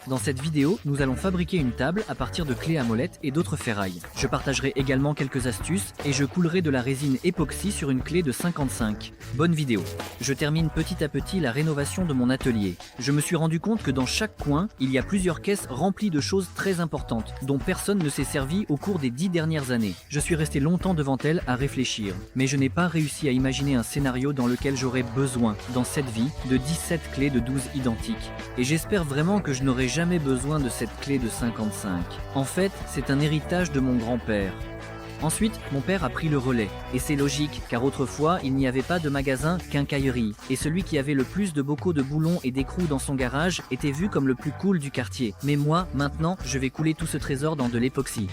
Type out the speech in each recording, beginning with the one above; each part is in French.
Dans cette vidéo, nous allons fabriquer une table à partir de clés à molette et d'autres ferrailles. Je partagerai également quelques astuces et je coulerai de la résine époxy sur une clé de 55. Bonne vidéo. Je termine petit à petit la rénovation de mon atelier. Je me suis rendu compte que dans chaque coin, il y a plusieurs caisses remplies de choses très importantes, dont personne ne s'est servi au cours des 10 dernières années. Je suis resté longtemps devant elles à réfléchir, mais je n'ai pas réussi à imaginer un scénario dans lequel j'aurais besoin, dans cette vie, de 17 clés de 12 identiques. Et j'espère vraiment que je n'aurai jamais besoin de cette clé de 55. En fait, c'est un héritage de mon grand-père. Ensuite, mon père a pris le relais. Et c'est logique, car autrefois, il n'y avait pas de magasin quincaillerie. Et celui qui avait le plus de bocaux de boulons et d'écrous dans son garage était vu comme le plus cool du quartier. Mais moi, maintenant, je vais couler tout ce trésor dans de l'époxy.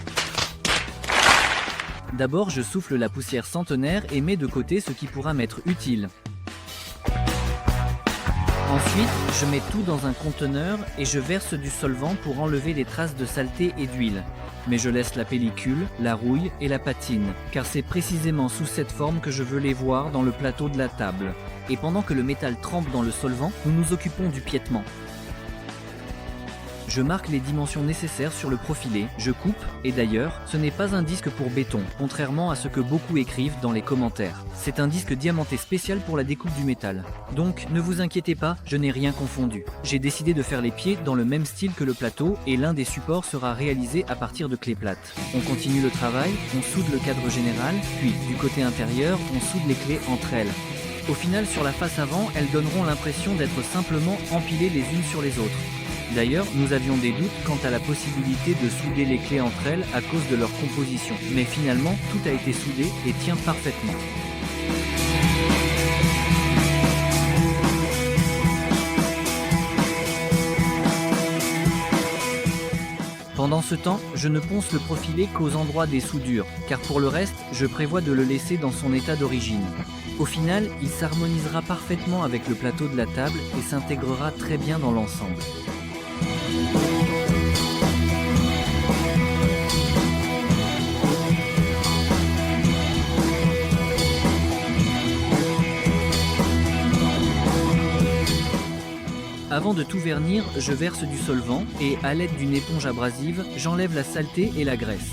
D'abord, je souffle la poussière centenaire et mets de côté ce qui pourra m'être utile. Ensuite, je mets tout dans un conteneur et je verse du solvant pour enlever les traces de saleté et d'huile. Mais je laisse la pellicule, la rouille et la patine, car c'est précisément sous cette forme que je veux les voir dans le plateau de la table. Et pendant que le métal trempe dans le solvant, nous nous occupons du piétement. Je marque les dimensions nécessaires sur le profilé, je coupe, et d'ailleurs, ce n'est pas un disque pour béton, contrairement à ce que beaucoup écrivent dans les commentaires. C'est un disque diamanté spécial pour la découpe du métal. Donc, ne vous inquiétez pas, je n'ai rien confondu. J'ai décidé de faire les pieds dans le même style que le plateau, et l'un des supports sera réalisé à partir de clés plates. On continue le travail, on soude le cadre général, puis, du côté intérieur, on soude les clés entre elles. Au final, sur la face avant, elles donneront l'impression d'être simplement empilées les unes sur les autres. D'ailleurs, nous avions des doutes quant à la possibilité de souder les clés entre elles à cause de leur composition. Mais finalement, tout a été soudé et tient parfaitement. Pendant ce temps, je ne ponce le profilé qu'aux endroits des soudures, car pour le reste, je prévois de le laisser dans son état d'origine. Au final, il s'harmonisera parfaitement avec le plateau de la table et s'intégrera très bien dans l'ensemble. Avant de tout vernir, je verse du solvant et, à l'aide d'une éponge abrasive, j'enlève la saleté et la graisse.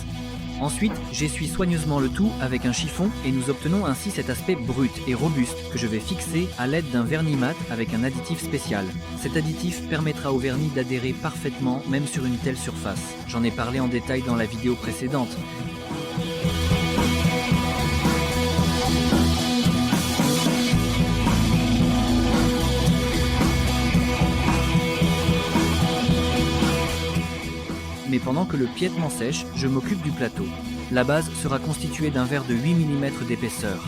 Ensuite, j'essuie soigneusement le tout avec un chiffon et nous obtenons ainsi cet aspect brut et robuste que je vais fixer à l'aide d'un vernis mat avec un additif spécial. Cet additif permettra au vernis d'adhérer parfaitement même sur une telle surface. J'en ai parlé en détail dans la vidéo précédente. Mais pendant que le piétement sèche, je m'occupe du plateau. La base sera constituée d'un verre de 8 mm d'épaisseur.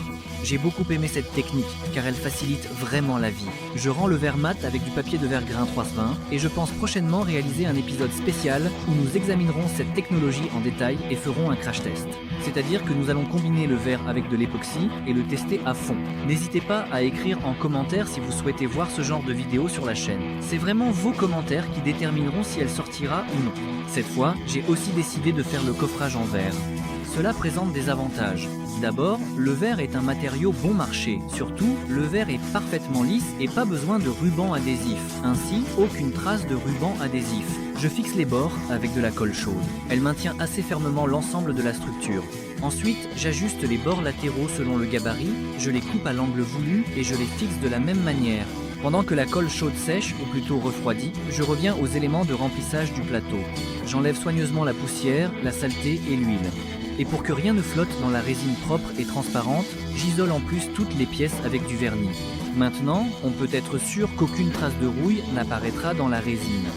J'ai beaucoup aimé cette technique, car elle facilite vraiment la vie. Je rends le verre mat avec du papier de verre grain 320 et je pense prochainement réaliser un épisode spécial où nous examinerons cette technologie en détail et ferons un crash test. C'est-à-dire que nous allons combiner le verre avec de l'époxy et le tester à fond. N'hésitez pas à écrire en commentaire si vous souhaitez voir ce genre de vidéo sur la chaîne. C'est vraiment vos commentaires qui détermineront si elle sortira ou non. Cette fois, j'ai aussi décidé de faire le coffrage en verre. Cela présente des avantages. D'abord, le verre est un matériau bon marché. Surtout, le verre est parfaitement lisse et pas besoin de ruban adhésif. Ainsi, aucune trace de ruban adhésif. Je fixe les bords avec de la colle chaude. Elle maintient assez fermement l'ensemble de la structure. Ensuite, j'ajuste les bords latéraux selon le gabarit, je les coupe à l'angle voulu et je les fixe de la même manière. Pendant que la colle chaude sèche, ou plutôt refroidit, je reviens aux éléments de remplissage du plateau. J'enlève soigneusement la poussière, la saleté et l'huile. Et pour que rien ne flotte dans la résine propre et transparente, j'isole en plus toutes les pièces avec du vernis. Maintenant, on peut être sûr qu'aucune trace de rouille n'apparaîtra dans la résine.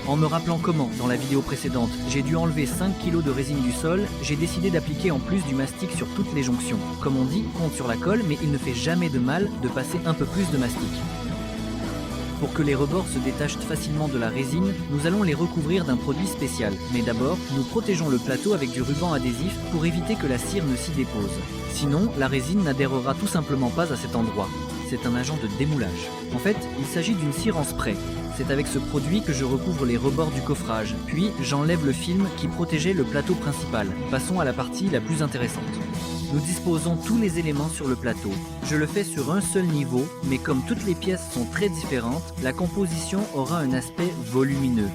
En me rappelant comment, dans la vidéo précédente, j'ai dû enlever 5 kg de résine du sol, j'ai décidé d'appliquer en plus du mastic sur toutes les jonctions. Comme on dit, compte sur la colle, mais il ne fait jamais de mal de passer un peu plus de mastic. Pour que les rebords se détachent facilement de la résine, nous allons les recouvrir d'un produit spécial. Mais d'abord, nous protégeons le plateau avec du ruban adhésif pour éviter que la cire ne s'y dépose. Sinon, la résine n'adhérera tout simplement pas à cet endroit. C'est un agent de démoulage. En fait, il s'agit d'une cire en spray. C'est avec ce produit que je recouvre les rebords du coffrage, puis j'enlève le film qui protégeait le plateau principal. Passons à la partie la plus intéressante. Nous disposons tous les éléments sur le plateau. Je le fais sur un seul niveau, mais comme toutes les pièces sont très différentes, la composition aura un aspect volumineux.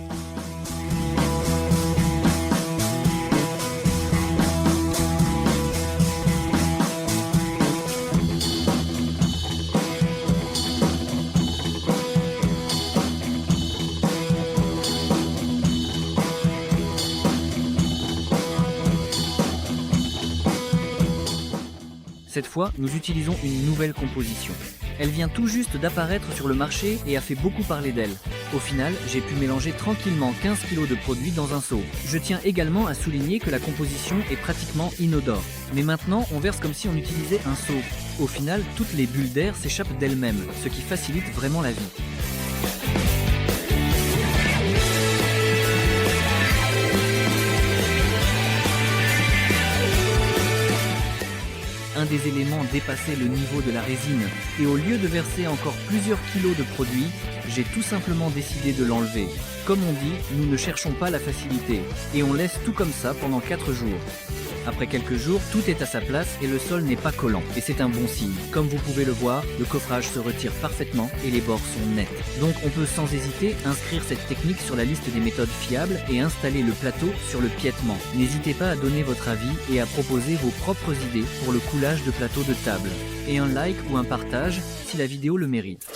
Cette fois, nous utilisons une nouvelle composition. Elle vient tout juste d'apparaître sur le marché et a fait beaucoup parler d'elle. Au final, j'ai pu mélanger tranquillement 15 kg de produits dans un seau. Je tiens également à souligner que la composition est pratiquement inodore. Mais maintenant, on verse comme si on utilisait un seau. Au final, toutes les bulles d'air s'échappent d'elles-mêmes, ce qui facilite vraiment la vie. Un des éléments dépassait le niveau de la résine, et au lieu de verser encore plusieurs kilos de produit, j'ai tout simplement décidé de l'enlever. Comme on dit, nous ne cherchons pas la facilité, et on laisse tout comme ça pendant 4 jours. Après quelques jours, tout est à sa place et le sol n'est pas collant, et c'est un bon signe. Comme vous pouvez le voir, le coffrage se retire parfaitement et les bords sont nets. Donc on peut sans hésiter inscrire cette technique sur la liste des méthodes fiables et installer le plateau sur le piétement. N'hésitez pas à donner votre avis et à proposer vos propres idées pour le coulage de plateau de table. Et un like ou un partage si la vidéo le mérite.